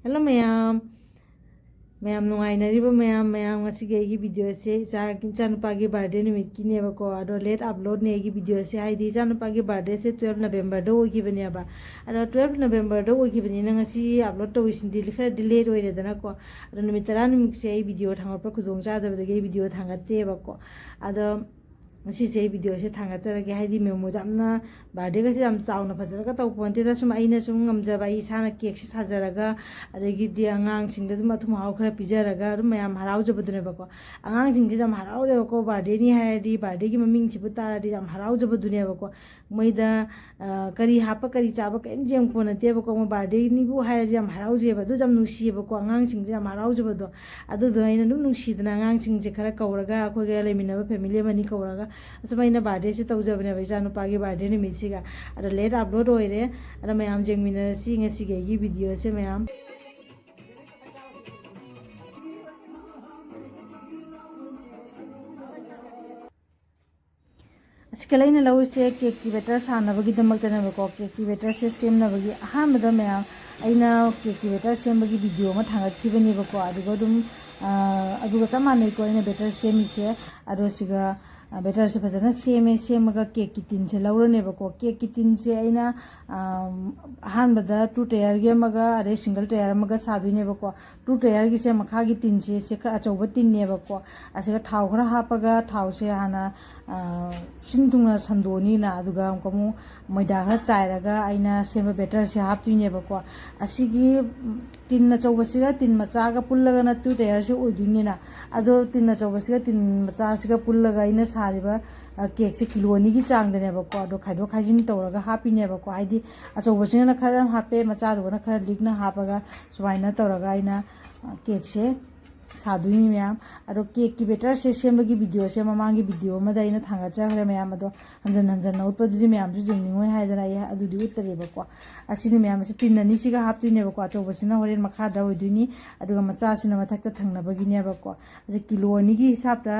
Hello ma'am ma'am नुंगाइनरिबो ma'am ma'am ngasi गी video से इचा नुपा की बर्थडे निमित किनेबको अदो लेट अपलोड ने की वीडियो से हाइदी इचा नुपा की बर्थडे से 12 नवंबर दो होगिबनेबा अदो 12 नवंबर दो होगिबनिना ngasi अपलोड तौसिंदी खरा डिलेट ओइरेदना को अदो निमित 30 निमित से वीडियो थांगप खुदोंग चादबदगी वीडियो थांगतेबको अदो से वीडियो से थांगचरगे हाइदी मेमो जामना बर्थडे का जाम चाउना फजरगा तौपोंतेदा सुम आइना सुम ngमजबा इसाना केक से साजरगा अदगी आंगांग सिंगदा दुम अथुम हाउ खरा पिजरगा दुम मयाम हराउजबदुनेबको आंगांग सिंगदि जाम हराउरेबको बर्थडे नि हायदि बर्थडे की ममिंग सिबु तारादि जाम हराउजबदुनेबको मैदा करी हापा करी चाबा केम जेंग पोनतेबको म बर्थडे निबु हायदि जाम हराउजेबा दु जाम नुसियेबको आंगांग सिंग जाम हराउजबदो अदु दोइना दुम नुसिदना आंगांग सिंग जे खरा कौरगा अखोगे लेमिनबा फैमिली मनी कौरगा असमैना बर्थडे से तौजबने इचा नुपागी बर्थडे निमिसिगा अदो लेट अपलोड ओइरे अदो मयाम जेंगमिनरसी ngasiगी वीडियो से मयाम असकलैना लौसे केक की बेटर सानबगीदमक्तनेबको केक की बेटर से सेमनबगी अहामदा मयाम अइना केक की बेटर सेमबगी वीडियो मा थांगतखिबनेबको अदुगो दुम अदुगा चमानैको अइना बेटर सेमिसे अदो सिगा बेटर से फजना सेमगा केक की टिन से लौरनेबको केक की टिन से अइना अहानबदा 2 टायर गे मगा अरे सिंगल टायर मगा सादुनेबको 2 टायर गी से मखा की टिन से खरा अचौबा टिननेबको असिगा थाव खरा हापगा थाव से हाना सिंदुंगा संदोनीना अदुगा अमकमु मैदा खरा चाइरगा अइना सेम बेटर से हापतुनेबको असिगी टिन अचौबसिगा टिन मचागा पुल्लगना 2 टायर से ओइदुनिना अदो टिन अचौबसिगा टिन मचासिगा पुल्लगा अइना सारिबा केक से किलो की चांगदनेबको अदो खाइदो खाइजिन तौरगा हापिनेबको हाइदी अचौबसिना खरा हापे मचादुगना खरा लिगना हापगा सुमाइना तौरगा अइना केक से सादुनी मैम अदो केक की बेटर से सेमबगी वीडियो से ममांगी वीडियो मदा अइना थांगाचखरे मैम अदो हंजन हंजन उतपदुदि मैम सु जेंगनिंगोय हाइदना अइ अदुदि उतरेबको असिनि मैम से तिन्ननी सिगा हापतुनेबको अचौबसिना होरेन मखादा होइदुनी अदुगा मचासिना मथक्ता थांगनबगिनेबको असे किलो की हिसाबता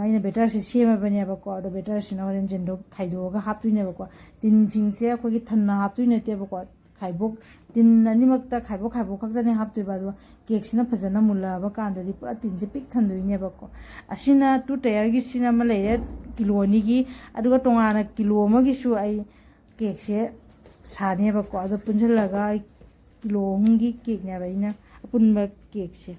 अइना बेटर से सेमबनेबको अदो बेटर सिना होरेन जेंदो खाइदोगा हापतुनेबको तिन सिंगसे अखोगी थन्ना हापतुनेतेबको खाइबोक तीन अनिमक्ता खाइबोक खक्तने हापतुबा अदो केक सिना फजना मुल्लाबा कांददि पुरा तीन से पिक थंदुइनेबको असिना 2 टायर गी सिना म लेरे किलो की अदुगा टोंगाना किलो मगिसु आई केक से सानेबको अदो पुंजलगा किलो की केक नेबा इना अपुनबा केक से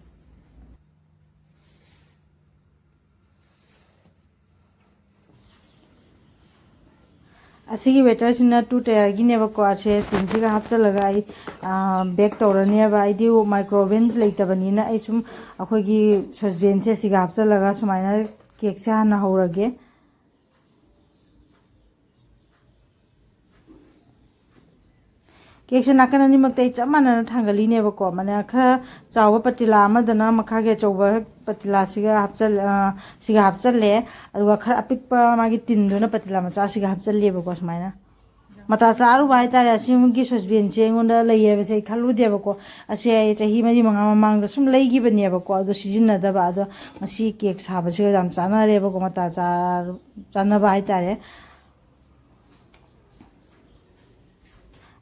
असिगी बेटर सिना 2 टायर की नेबको आसे तिनसिगा हापचलगा आई बेक तौरनेबा आइदि माइक्रोवेव लेतबनिना आई सुम अखोगी सॉसपेन से सिगा हापचलगा सुमाइना केक से हाना हौरगे केक से नाकन अनिमक्ता चप मानना थांगलीनेबको माने खरा चाव पतिला अमदना मखागे चौबा पतिला सिगा हापचले अदुगा खरा अपिकपा मागी तिनदुना पतिला मचा सिगा हापचलेबको सुमाइना मता चारु बाय तारे असिमुगी सॉसपेन से अंगोंदा लैयेबसे खलुदेबको असे चही मरी मंगा ममांगदा सुम लैगिबनेबको अदो सिजिन्नदबा अदो मसी केक साबसे जाम चानारेबको मता चानबा हाय तारे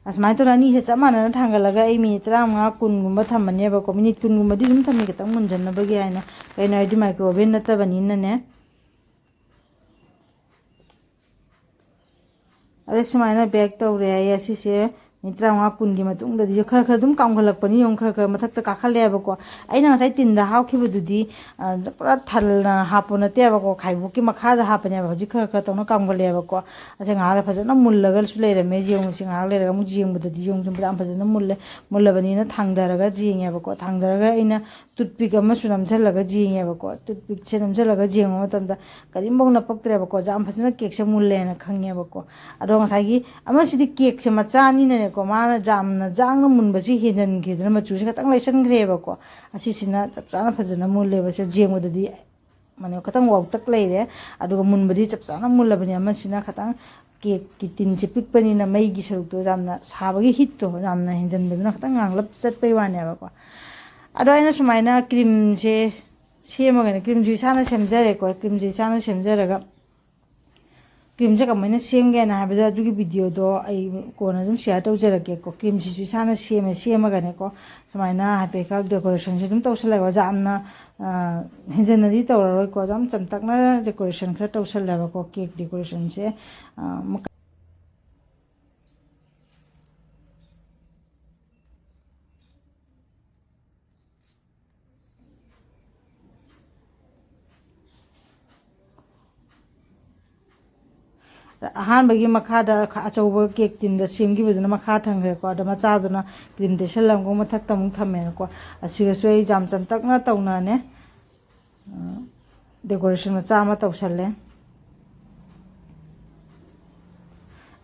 असमाय तो रानी हे चमाना थांगलगा ए मिनिट 35 कुनगुंबा थमनेबको मिनिट कुनगुंबदी दुम थमी खतंग मुनजन्नबगी आइना कैना आइदि माइक्रोवेव नतबनिनने अरे सुमाइना बेक तौरे आई असिसे मिनिट 35 कुनगी मतुंगदि खरा खरा दुम कामगलकपनि यम खरा खरा मथक्ता काखलेबको आइना ngasai tinda हाउखिबदुदि पुरा थलना हापोनतेबको खाइबोकि मखादा हापनेबा हजि खरा खरा तौना कामगलेबको असे ngaले फजना मुल्लगल सु लेरमे जियong सिंग ngaले लेरगा मु जियंगबदि जियong जुम पुरा फजना मुल्लबनिना थांगदरगा जियंगेबको थांगदरगा आइना टूथपिक अमा सुनमझलगा जियंगेबको टूथपिक से नमझलगा जियंग मतमदा करिमबोंना पक्तरेबको जाम फजना केक से मुल्लेना खंगेबको अदो ngasai अमा सिदि केक से मचानिने को माना जामना जांग मुनबसी हेजन खिदना मचु से खतंग लेसनग्रेबको असिसिना चपचाना फजना मुल्लेबसे जेंगबदि माने खतंग वाउतक लेरे अदुगा मुनबदि चपचाना मुल्लबनि अमसिना खतंग केक की टिन से पिकपनिना मैगी सरुक्तो जामना साबगी हिट तो जामना हेजनबदना खतंग गांगलब चटपै वानेबको अदो आइना सुमाइना क्रीम से सेमगने क्रीम जुइसाना सेमजरेको क्रीम जुइसाना सेमजरगा क्रीम से कमायना सेमगेना हाबदो अदुगी वीडियो दो आई कोना दुम शेयर तौजरके को क्रीम सिसु साना सेमगने को सुमायना हापे का डेकोरेशन से दुम तौसलेबा जामना हिंजनदी तौररोय को जाम चमतकना डेकोरेशन खरा तौसलेबा को केक डेकोरेशन से अहानबगी मखादा अचौब केक टिन द सेमगिबदुना मखा थंगरे को द मचादुना क्रीम देसलम को मथक तमुक थमेन को असिगसु ए जाम चमतकना तौनाने डेकोरेशन मचा मा तौसले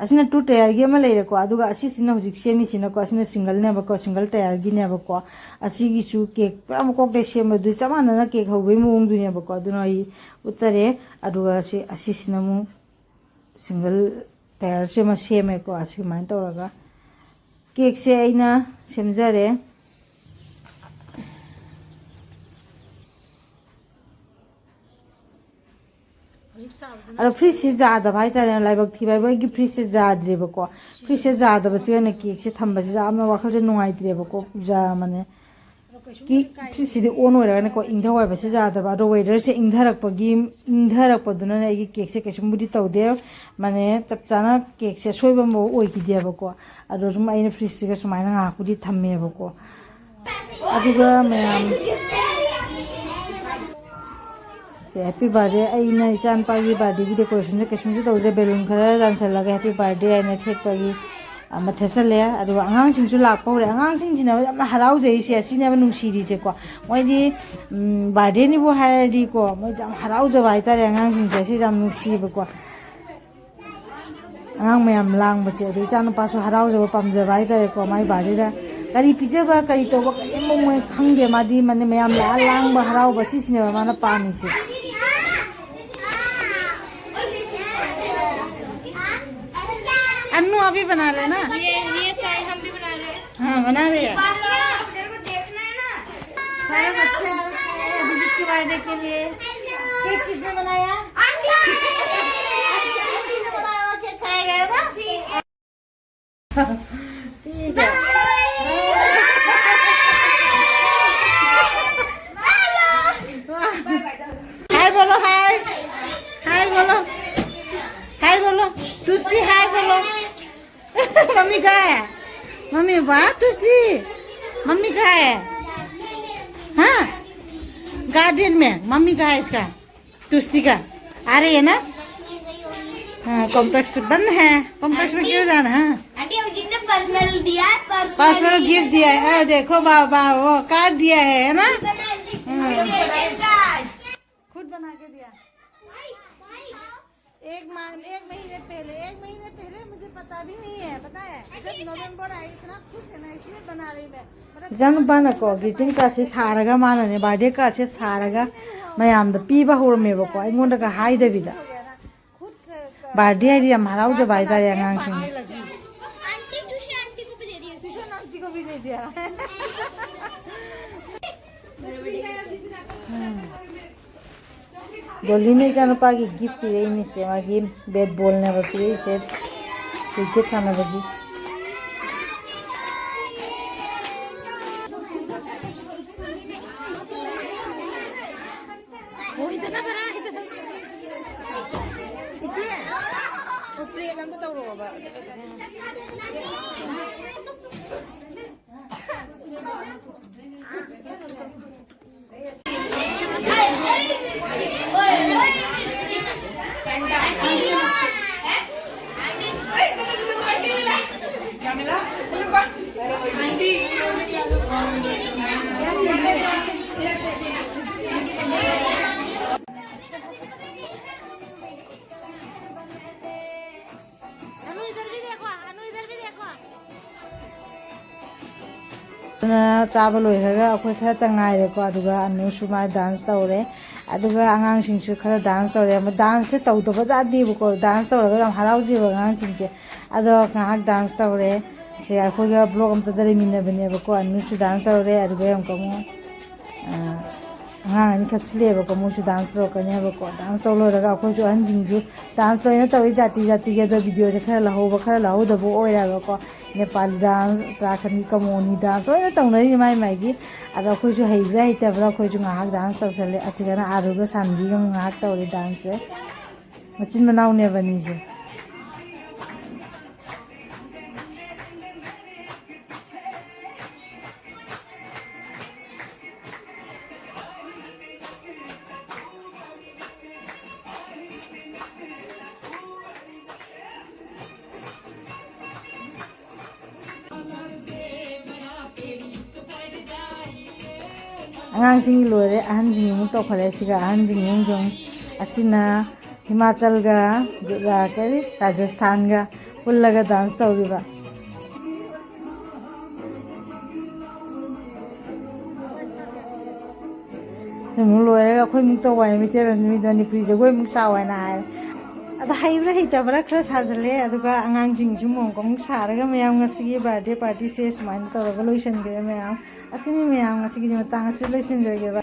असिना टू टायर गी मा लेरे को अदुगा असिसिना हुजिक सेमिसिना को असिना सिंगल ने बको सिंगल टायर गी ने बको असिगी चु केक पुरा मकोक दे सेम दु चमाना केक हौबे मुंग दुने बको अदुना उतरे अदुगा असिसिना मु सिंगल टायर से सेमे को असिमाइन तौरगा केक से अइना सेमजरे अरे फ्रिज से जादब हाइतारे लाइबक थीबाइबगी फ्रिज से जाद्रेबको फ्रिज से जादबसिगने केक से थंबसे जामना वाखल से नुंगाइत्रेबको जा माने कि फ्रिज से ऑन होरगने को इंधवाइबसे जादबा अदो वेदर से इंधरकपदुना आइगी केक से कैसुमबुदि तौदे माने चपचाना केक से सोइबम ओइगिदेबको अदो जुम आइने फ्रिज से सुमाइना ngakudi थम्मेबको अदुगा मयाम happy birthday अइना इचान Pagi birthday की डेकोरेशन से कैसुमबुदि तौदे बेलून खरा जानसलगा हैप्पी बर्थडे आइना थेकपागी मथेसले अदुगा आंगांसिंगसु लाकपा होरे आंगांसिंगसिना यामना हराउजैसे असिनाबा नुंसिरिसे को मोइदि बर्थडे निबो हायरदि को मोइ जाम हराउजबा हाइतारे आंगांसिंगसे से जाम नुंसिबको आंगां मयाम लांगबसे अदि जानु पासु हराउजबा पामजबा हाइतारे को माइ बर्थडे रा करी पिजबा करी तोबा करी मोइ खंगदे मादि माने मयाम लांगबा हराउबा सिसिनेबा माना पानिसे अन्नू अभी बना रहे ना ये साइड हम भी बना रहे हैं। हाँ बना रहे हैं तेरे को देखना है ना सारे बच्चे अभिजीत के बर्थडे के लिए केक किसने बनाया आंटी ने बनाया हुआ केक खाएगा है ना ठीक है हाय बोलो हाय हाय बोलो हाय बोलो तुस्ती हाय बोलो मम्मी कहाँ है मम्मी वाह तुस्ती मम्मी कहाँ है हाँ गार्डन में मम्मी कहाँ है इसका तुस्ती का आ रही है ना हाँ कॉम्प्लेक्स बंद है कॉम्प्लेक्स में क्यों जाना है आंटी अभिजीत ने पर्सनल दिया है पर्सनल गिफ्ट दिया है देखो बाबा वो कार्ड दिया है ना खुद बना के दिया एक महीने पहले मुझे पता भी नहीं है पता है जब नवंबर आए इतना खुश है ना इसलिए बना रही मैं जन बना को ग्रीटिंग कार्ड से सारगा मानने बर्थडे कार्ड से सारगा मयाम द पीबा होरमेबको अइंगोंदा का हाइदबिदा बर्थडे है हम हराउजबा हाइतारे आंगांसिंग आंटी ट्यूशन आंटी को भी दे दिया ट्यूशन आंटी को भी दे दिया डोली ने जानुपा की गिफ्ट पिरेनी से मागी बैट बॉल ने बपिरे से क्रिकेट सानबगी वो इतना बड़ा इतना इसे वो प्ले नम तो तौरोबा चाबा लोइरगा अखोय खरा तंगाइरेको अदुगा अनुसु माय डांस तौरे अदुगा आंगांसिंगसु खरा डांस तौरे डांस से तौदबा जादीबको डांस तौरगा याम हराउजीबा आंगांसिंगसे अदो ngaak डांस तौरे से अखोयगा ब्लॉग अमता दरे मिनबनेबको अनुसु डांस तौरे अदुगा याम कमो ꯑꯉꯥꯡ ꯑꯅꯤꯈꯛ ꯁꯤꯜꯂꯦꯕꯀꯣ ꯃꯣꯏꯁꯨ ꯗꯥꯟꯁ ꯇꯧꯔꯛꯀꯅꯦꯕꯀꯣ ꯗꯥꯟꯁ ꯇꯧ ꯂꯣꯏꯔꯒ ꯑꯩꯈꯣꯏꯁꯨ ꯑꯍꯟꯁꯤꯡꯁꯨ ꯗꯥꯟꯁ ꯂꯣꯏꯅ ꯇꯧꯋꯤ ꯖꯥꯇꯤ ꯖꯥꯇꯤꯒꯤ ꯑꯗꯣ ꯚꯤꯗꯤꯑꯣꯁꯦ ꯈꯔ ꯂꯧꯍꯧꯕ ꯈꯔ ꯂꯧꯍꯧꯗꯕ ꯑꯣꯏꯔꯦꯕꯀꯣ ꯅꯦꯄꯥꯂꯤ ꯗꯥꯟꯁ ꯎꯇ꯭ꯔꯥꯈꯟꯒꯤ ꯀꯃꯣꯅꯤ ꯗꯥꯟꯁ ꯂꯣꯏꯅ ꯇꯧꯅꯔꯤ ꯃꯥꯏ ꯃꯥꯏꯒꯤ ꯑꯗꯣ ꯑꯩꯈꯣꯏꯁꯨ ꯍꯩꯕ꯭ꯔꯥ ꯍꯩꯇꯕ꯭ꯔꯥ ꯑꯩꯈꯣꯏꯁꯨ ꯉꯥꯏꯍꯥꯛ ꯗꯥꯟꯁ ꯇꯧꯁꯜꯂꯦ ꯑꯁꯤꯒꯅ ꯑꯥꯔꯨꯒ ꯁꯥꯟꯕꯤꯒ ꯉꯥꯏꯍꯥꯛ ꯇꯧꯔꯤ ꯗꯥꯟꯁꯁꯦ ꯃꯆꯤꯟ ꯃꯅꯥꯎꯅꯦꯕ ꯑꯅꯤꯁꯦ ꯑꯉꯥꯡꯁꯤꯡꯒꯤ ꯂꯣꯏꯔꯦ ꯑꯍꯟꯁꯤꯡꯒꯤ ꯑꯃꯨꯛ ꯇꯧꯈꯠꯂꯦ ꯁꯤꯒ ꯑꯍꯟꯁꯤꯡꯒꯤ ꯑꯃꯨꯛ ꯑꯁꯤꯅ ꯍꯤꯃꯥꯆꯜꯒ ꯀꯔꯤ ꯔꯥꯖꯁꯊꯥꯟꯒ ꯄꯨꯜꯂꯒ ꯗꯥꯟꯁ ꯇꯧꯔꯤꯕ ꯁꯤꯃꯨꯛ ꯂꯣꯏꯔꯒ ꯑꯩꯈꯣꯏꯃꯨꯛ ꯇꯧꯕ ꯍꯥꯏꯅ ꯃꯩꯇꯩꯂꯣꯟ ꯃꯅꯤꯄꯨꯔꯤ ꯖꯒꯣꯏꯃꯨꯛ ꯁꯥꯎ ꯍꯥꯏꯅ ꯍꯥꯏꯔꯦ ꯑꯗ ꯍꯩꯕ꯭ꯔꯥ ꯍꯩꯇꯕ꯭ꯔꯥ ꯈꯔ ꯁꯥꯖꯜꯂꯦ ꯑꯗꯨꯒ ꯑꯉꯥꯡꯁꯤꯡꯁꯨ ꯑꯃꯨꯛ ꯁꯥꯔꯒ ꯃꯌꯥꯝ ꯉꯁꯤꯒꯤ ꯕꯥꯔꯗꯦ ꯄꯥꯔꯇꯤꯁꯦ ꯁꯨꯃꯥꯏꯅ ꯇꯧꯔꯒ ꯂꯣꯏꯁꯤꯟꯈ꯭ꯔꯦ ꯃꯌꯥꯝ ꯑꯁꯤꯅꯤ ꯃꯌꯥꯝ ꯉꯁꯤꯒꯤꯗꯤ ꯃꯇꯥꯡ ꯑꯁꯤ ꯂꯣꯏꯁꯤꯟꯖꯔꯒꯦꯕ